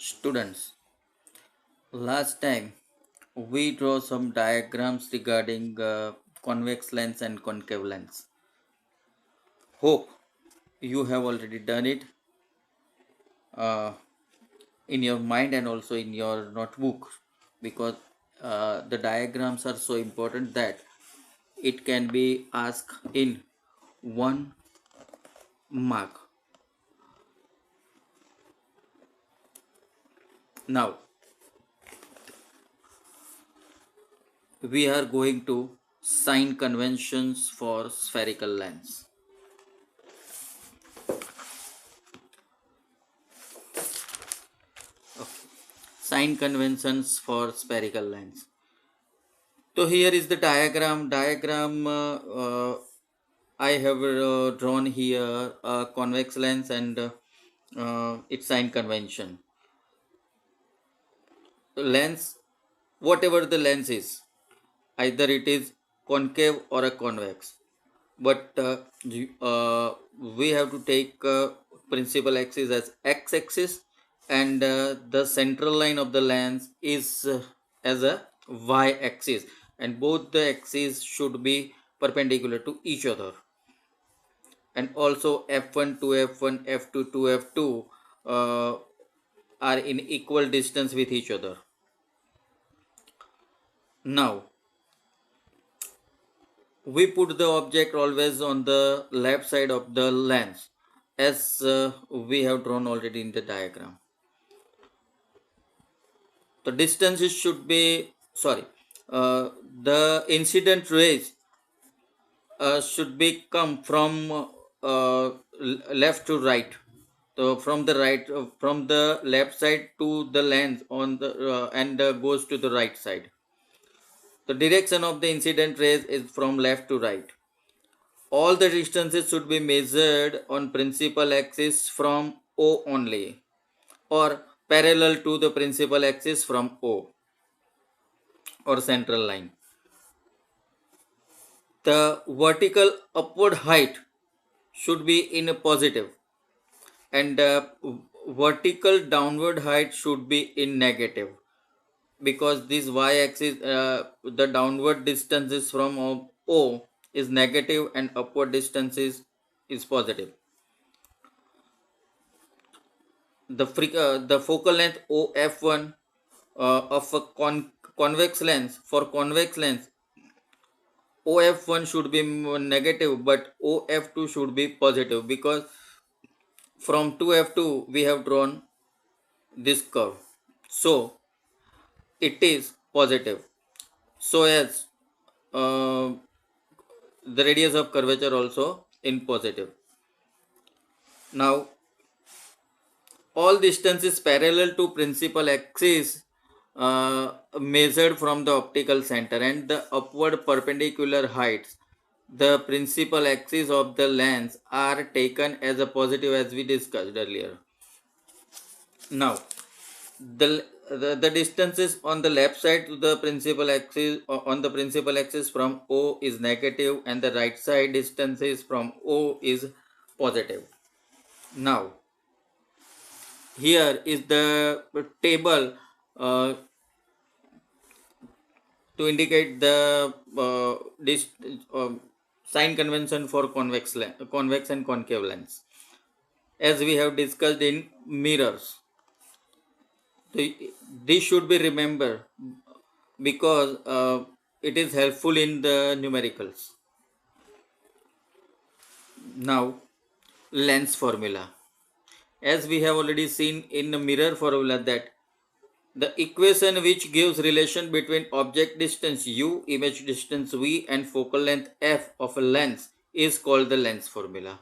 Students, last time we draw some diagrams regarding convex lens and concave lens. Hope you have already done it uh, in your mind and also in your notebook, because the diagrams are so important that it can be asked in 1 mark. Now we are going to sign conventions for spherical lens. Sign conventions for spherical lens. So here is the diagram. I have drawn here a convex lens and its sign convention. Lens, whatever the lens is, either it is concave or a convex. But we have to take principal axis as x-axis, and the central line of the lens is as a y-axis, and both the axes should be perpendicular to each other. And also f1 to f1, f2 to f2 are in equal distance with each other. Now we put the object always on the left side of the lens, as we have drawn already in the diagram. The distances should be, sorry, the incident rays should be come from left to right. So from the right, from the left side to the lens on the and goes to the right side. The direction of the incident rays is from left to right. All the distances should be measured on principal axis from O only, or parallel to the principal axis from O, or central line. The vertical upward height should be in a positive, and vertical downward height should be in negative, because this y-axis, the downward distances from O is negative and upward is positive. The focal length OF1 of a convex lens, for convex lens OF1 should be negative, but OF2 should be positive, because from 2F2 we have drawn this curve, so it is positive. So as uh, the radius of curvature also in positive. Now all distances parallel to principal axis measured from the optical center, and the upward perpendicular heights the principal axis of the lens are taken as a positive, as we discussed earlier. Now the distances on the left side to the principal axis, on the principal axis from O is negative, and the right side distances from O is positive. Now here is the table to indicate the uh, sign convention for convex and concave lens, as we have discussed in mirrors. This should be remembered, because it is helpful in the numericals. Now lens formula, as we have already seen in the mirror formula, that the equation which gives relation between object distance u, image distance v, and focal length f of a lens is called the lens formula.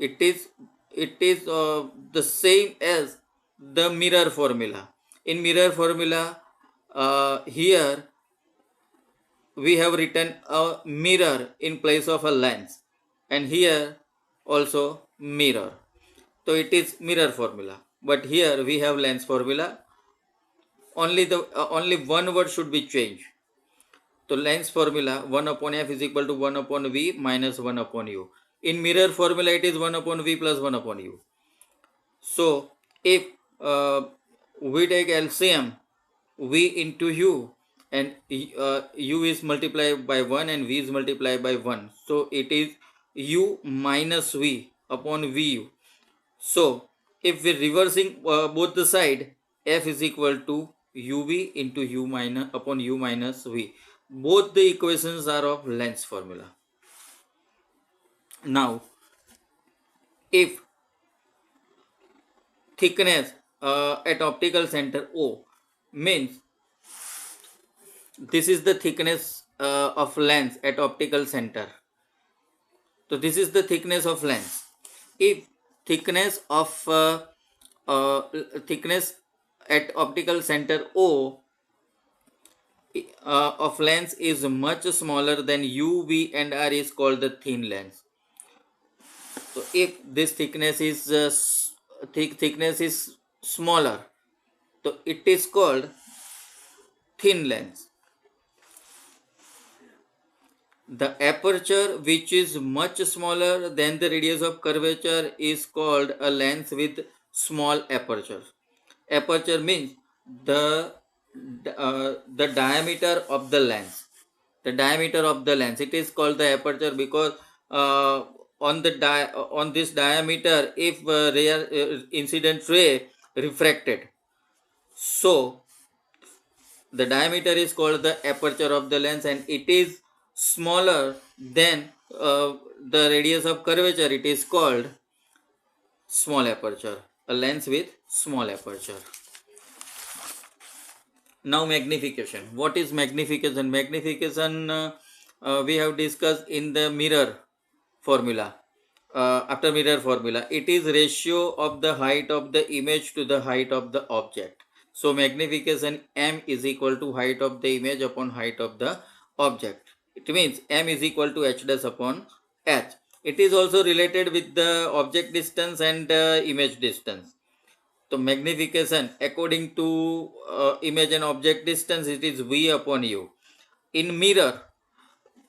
It is the same as the mirror formula. In mirror formula, here we have written a mirror in place of a lens, and here also mirror. So it is mirror formula, but here we have lens formula. Only one word should be changed. So lens formula, 1 upon f is equal to 1 upon v minus 1 upon u. In mirror formula, it is 1 upon v plus 1 upon u. So if uh, we take LCM, v into u, and u is multiplied by 1 and v is multiplied by 1. So it is u minus v upon vu. So if we're reversing both the side, f is equal to uv into u minus upon u minus v. Both the equations are of Lenz's formula. Now, if thickness at optical center O means this is the thickness of lens at optical center. So this is the thickness of lens. If thickness of uh, thickness at optical center O of lens is much smaller than U, V and R is called the thin lens. So if this thickness is thickness is smaller, so it is called thin lens. The aperture which is much smaller than the radius of curvature is called a lens with small aperture. Aperture means the diameter of the lens. The diameter of the lens. It is called the aperture because on this diameter, if incident ray refracted, so the diameter is called the aperture of the lens, and it is smaller than the radius of curvature. It is called small aperture, a lens with small aperture. Now magnification. What is magnification? Magnification we have discussed in the mirror formula. After mirror formula, it is ratio of the height of the image to the height of the object. So magnification m is equal to height of the image upon height of the object. It means m is equal to h dash upon h. It is also related with the object distance and image distance. So magnification according to image and object distance, it is v upon u. In mirror,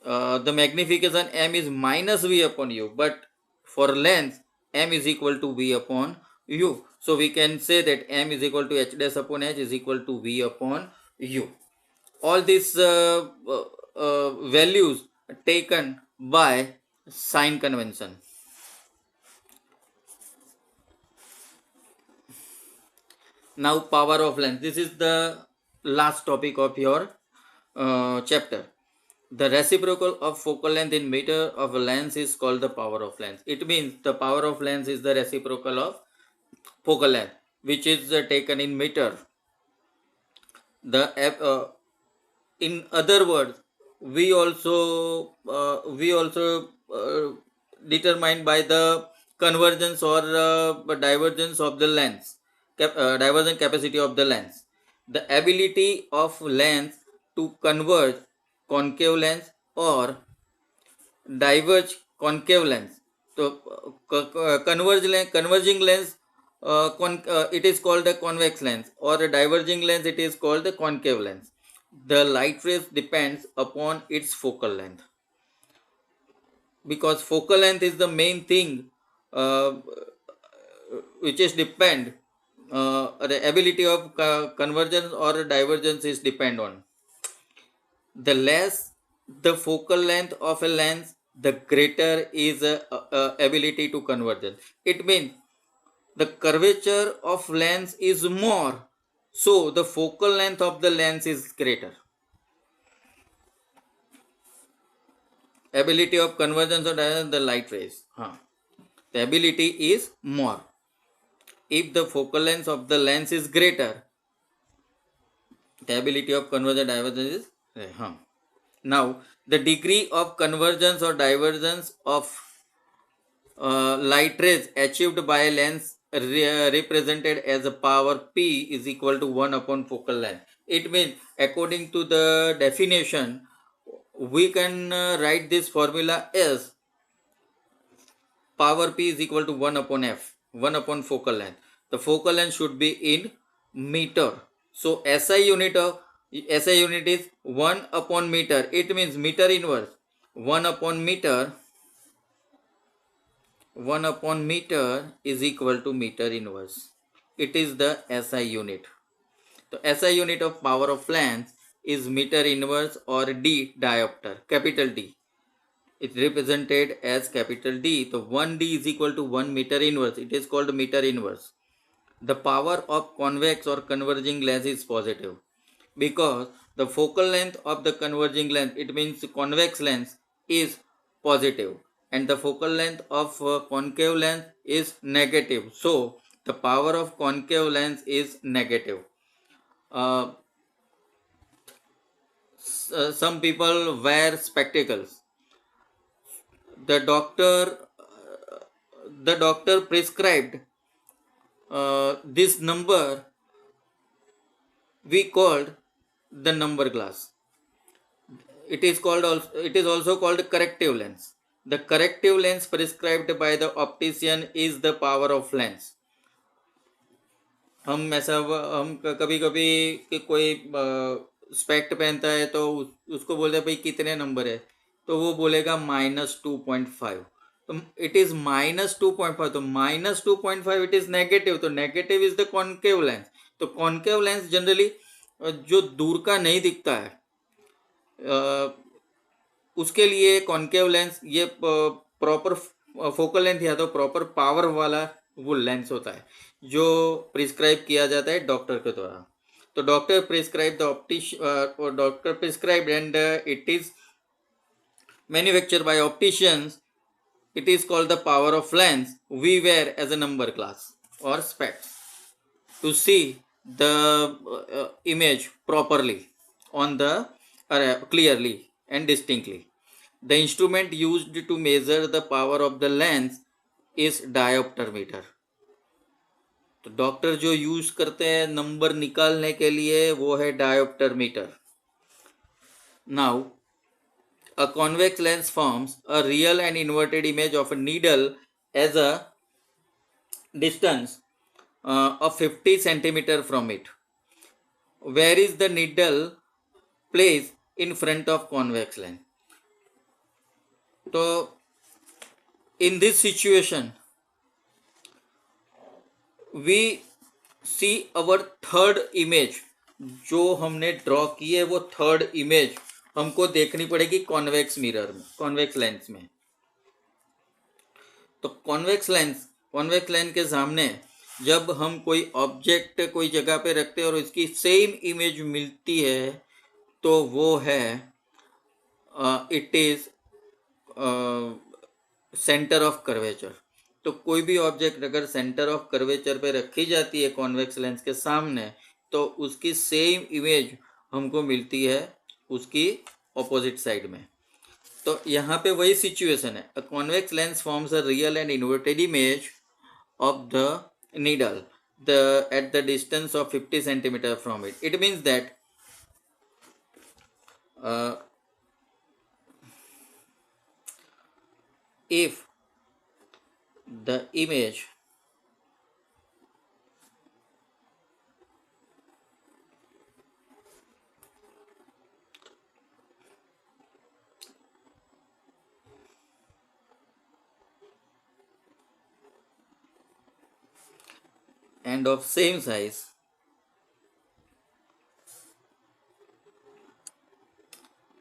the magnification m is minus v upon u, but for lens m is equal to v upon u. So we can say that m is equal to h dash upon h is equal to v upon u. All these values taken by sign convention. Now power of lens. This is the last topic of your chapter. The reciprocal of focal length in meter of a lens is called the power of lens. It means the power of lens is the reciprocal of focal length, which is taken in meter. In other words, we also determine by the convergence or divergence of the lens, divergent capacity of the lens. The ability of lens to converge concave lens or diverge concave lens. So converging lens, it is called a convex lens, or a diverging lens, it is called the concave lens. The light rays depends upon its focal length, because focal length is the main thing which is depend the ability of convergence or divergence is depend on. The less the focal length of a lens, the greater is ability to convergence. It means the curvature of lens is more, so the focal length of the lens is greater. Ability of convergence or the light rays. The ability is more. If the focal length of the lens is greater, the ability of convergence or divergence is Now, the degree of convergence or divergence of light rays achieved by a lens represented as a power P is equal to 1 upon focal length. It means according to the definition, we can write this formula as power P is equal to 1 upon F, 1 upon focal length. The focal length should be in meter. So SI unit is 1 upon meter. It means meter inverse. 1 upon meter is equal to meter inverse. it is the SI unit. So SI unit of power of lens is meter inverse or D diopter, capital D. It represented as capital D. So 1D is equal to 1 meter inverse. It is called meter inverse. The power of convex or converging lens is positive because the focal length of the converging lens, it means convex lens, is positive and the focal length of concave lens is negative. So the power of concave lens is negative. Uh, some people wear spectacles. The doctor prescribed this number we called the number glass. It is also called corrective lens. The corrective lens prescribed by the optician is the power of lens. हम कभी कभी कि कोई specs पहनता है तो उसको बोलते हैं भाई कितने नंबर है, तो वो बोलेगा -2.5. तो इट इज -2.5, तो -2.5 इट इज नेगेटिव, तो negative is the concave lens. तो कॉन्केव लेंस जनरली जो दूर का नहीं दिखता है उसके लिए कॉन्केव लेंस ये प्रॉपर फोकल लेंथ या तो प्रॉपर पावर वाला वो लेंस होता है जो प्रिस्क्राइब किया जाता है डॉक्टर के द्वारा. तो doctor prescribe doctor prescribe and it is manufactured by opticians. It is called the power of lens we wear as a number glass or specs to see the image properly on the clearly and distinctly. The instrument used to measure the power of the lens is diopter meter. तो doctor जो use करते हैं number निकालने के लिए वो है diopter meter. Now a convex lens forms a real and inverted image of a needle as a distance of 50 centimeter from it. Where is the needle placed in front of convex lens? So in this situation we see our third image. जो हमने draw की है वो third image हमको देखनी पड़ेगी convex mirror में, convex lens में. तो कॉन्वेक्स लेंस के सामने जब हम कोई ऑब्जेक्ट कोई जगह पे रखते हैं और इसकी सेम इमेज मिलती है तो वो है it is centre of curvature. तो कोई भी ऑब्जेक्ट अगर सेंटर ऑफ कर्वेचर पे रखी जाती है कॉन्वेक्स लेंस के सामने तो उसकी सेम इमेज हमको मिलती है उसकी ऑपोजिट साइड में. तो यहाँ पे वही सिचुएशन है. A convex lens forms a real and inverted image of the needle at the distance of 50 centimeter from it. It means that if the image and of same size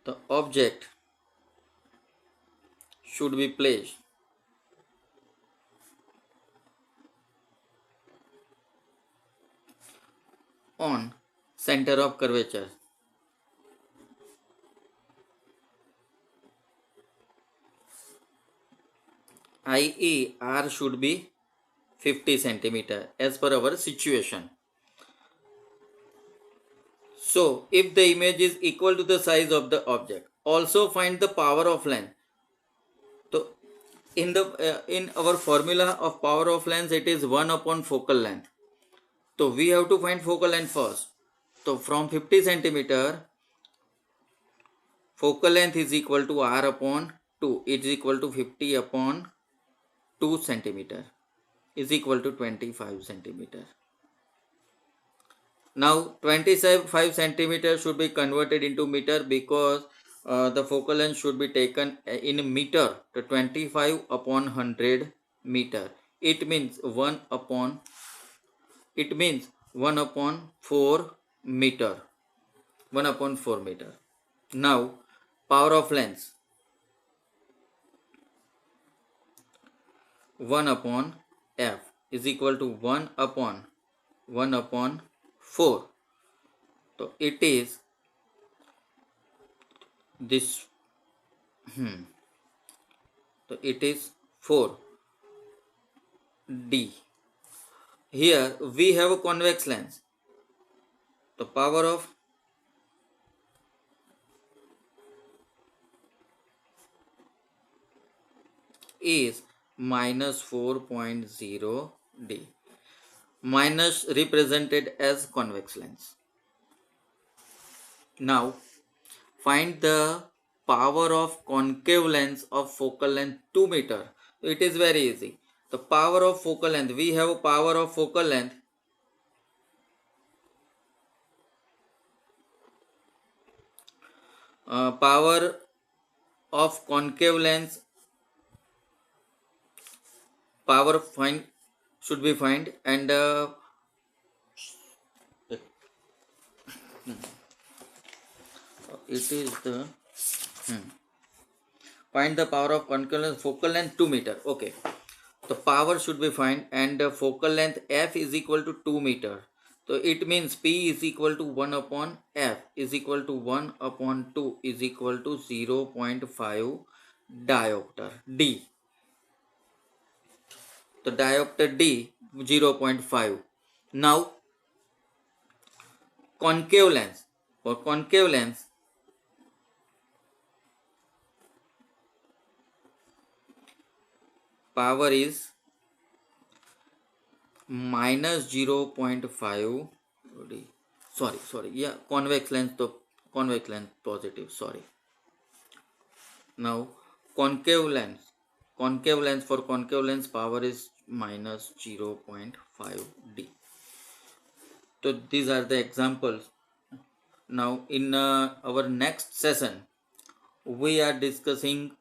the object should be placed on center of curvature, i.e. r should be 50 centimeter as per our situation. So if the image is equal to the size of the object, also find the power of lens. So in our formula of power of lens it is 1 upon focal length. So we have to find focal length first. So from 50 centimeter focal length is equal to r upon 2. It is equal to 50 upon 2 centimeter is equal to 25 centimeter. Now 25 centimeter should be converted into meter because the focal length should be taken in meter. To 25 upon 100 meter. It means 1 upon it means 1 upon 4 meter. 1 upon 4 meter. Now power of lens 1 upon F is equal to 1 upon 4. So it is this, so it is 4 D. Here we have a convex lens. The power of is minus 4.0 D. Minus represented as convex lens. Now find the power of concave lens of focal length 2 meter. It is very easy. The power of focal length, we have a power of focal length power of concave lens, power find should be find, and it is the find the power of concave lens focal length 2 meter. Okay, the power should be find, and focal length F is equal to 2 meter. So it means P is equal to 1 upon F is equal to 1 upon 2 is equal to 0.5 diopter D. The diopter D 0.5. Now concave lens, for concave lens power is minus 0.5 D. Sorry, yeah, convex lens, to convex lens positive, sorry. Now concave lens for concave lens power is minus 0.5 D. So these are the examples. Now in our next session we are discussing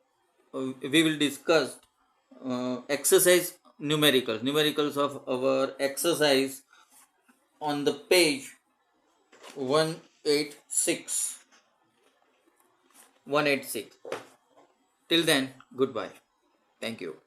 we will discuss exercise numericals of our exercise on the page 186. Till then, goodbye. Thank you.